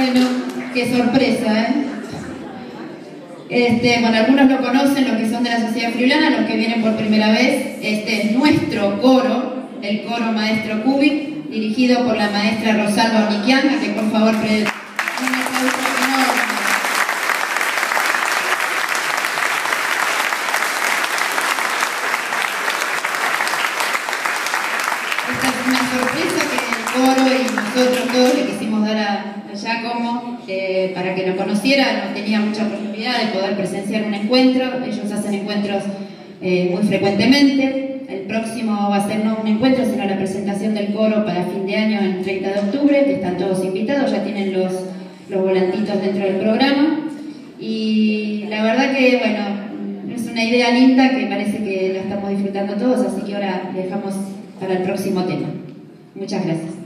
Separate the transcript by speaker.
Speaker 1: Bueno, qué sorpresa, ¿eh? Bueno, algunos lo conocen, los que son de la Sociedad Friulana, los que vienen por primera vez. Este es nuestro coro, el coro Maestro Cúbic, dirigido por la maestra Rosalba Oniquian, a que por favor un aplauso enorme. Esta es una sorpresa que el coro y nosotros todos le quisimos dar a Giacomo para que lo conociera. No tenía mucha oportunidad de poder presenciar un encuentro. Ellos hacen encuentros muy frecuentemente. El próximo va a ser no un encuentro, sino la presentación del coro para fin de año, el 30 de octubre, que están todos invitados, ya tienen los volantitos dentro del programa. Y la verdad que, bueno, es una idea linda que parece que la estamos disfrutando todos, así que ahora dejamos para el próximo tema. Muchas gracias.